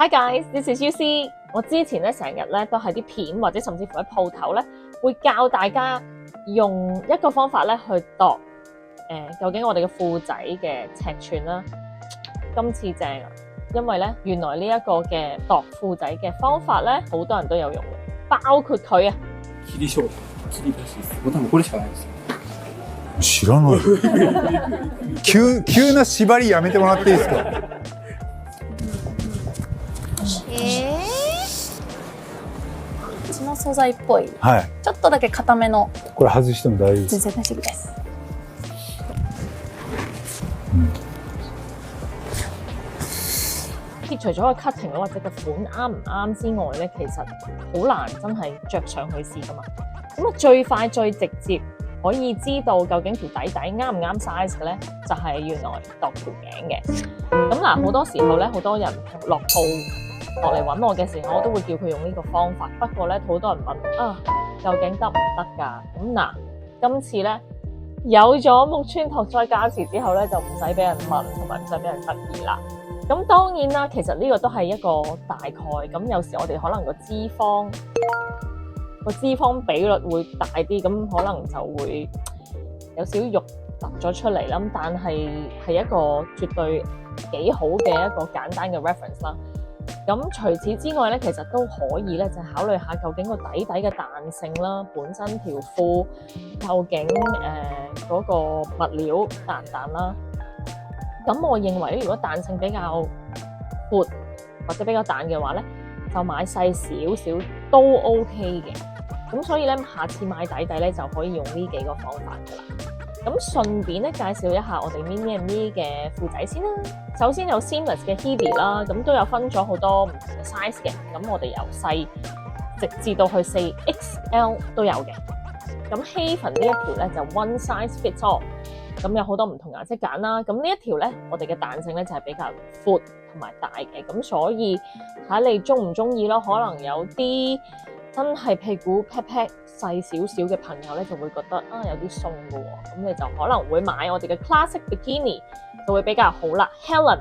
Hi guys, this is UC。我之前咧成日咧都係啲片或者甚至乎喺鋪頭咧會教大家用一個方法咧去度究竟我哋嘅褲仔嘅尺寸啦。今次正啊，因為咧原來呢一個嘅度褲仔嘅方法咧好多人都有用嘅，包括佢啊。切りショート、切り出しです。もう多分これしかないですよ。知らない急な縛りやめてもらっていいですか？うちの素材っぽい、はい。ちょっとだけ固めのこれ外しても大丈夫です。全然大丈夫です。除咗個 cutting 或者個款啱唔啱之外咧，其實好難真係着上去試噶嘛。咁啊，最快最直接可以知道究竟條底啱唔啱 size 嘅咧，就係原來度條頸嘅。咁嗱，好多時候咧，好多人落鋪落嚟揾我嘅時候，我都會叫佢用呢個方法。不過咧，好多人問啊，究竟得唔得㗎？咁嗱，今次咧有咗木村拓哉加持之後咧，就唔使俾人問，同埋唔使俾人質疑啦。咁當然啦，其實呢個都係一個大概。咁有時我哋可能個脂肪比率會大啲，咁可能就會有少少肉突咗出嚟啦。但係一個絕對幾好嘅一個簡單嘅 reference 啦。咁除此之外咧，其實都可以咧，就考慮下究竟個底嘅彈性啦，本身條褲究竟嗰個物料彈唔彈啦。咁我認為如果彈性比較闊或者比較彈嘅話咧，就買細少少都 OK 嘅。咁所以咧，下次買底咧就可以用呢幾個方法噶啦。咁順便咧介紹一下我哋 mini ME 嘅褲仔先啦。首先有 seamless 嘅 Hebe 啦，咁都有分咗好多唔同嘅 size 嘅。咁我哋由細直至到去4XL 都有嘅。咁 Haven 呢一條咧就 one size fits all。咁有好多唔同顏色揀啦，咁呢一條咧，我哋嘅彈性咧就係比較闊同埋大嘅，咁所以睇你中唔中意咯。可能有啲真係屁股 pat pat 細少少嘅朋友咧，就會覺得啊有啲鬆嘅喎，咁你就可能會買我哋嘅 classic bikini 就會比較好啦。Helen，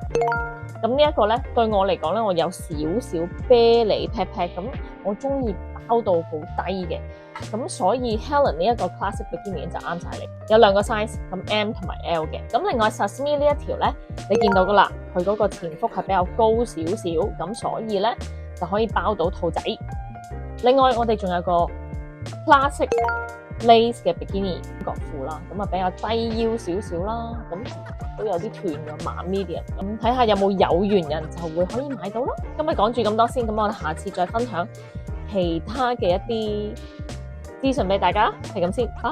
咁呢一個咧對我嚟講咧，我有少少啤梨 pat pat， 咁我中意包到好低嘅。咁所以 Helen 呢一個 classic bikini 就啱晒你，有兩個 size， 咁 M 同埋 L 嘅。咁另外 Sashimi 呢一條咧，你見到噶啦，佢嗰個前腹係比較高少少，咁所以咧就可以包到肚仔。另外我哋仲有個 classic lace 嘅 bikini 角褲啦，咁啊比較低腰少少啦，咁都有啲斷嘅碼 medium， 咁睇下有冇有緣人就會可以買到咯。今日講住咁多先，咁我哋下次再分享其他嘅一啲資訊俾大家，係咁先，拜。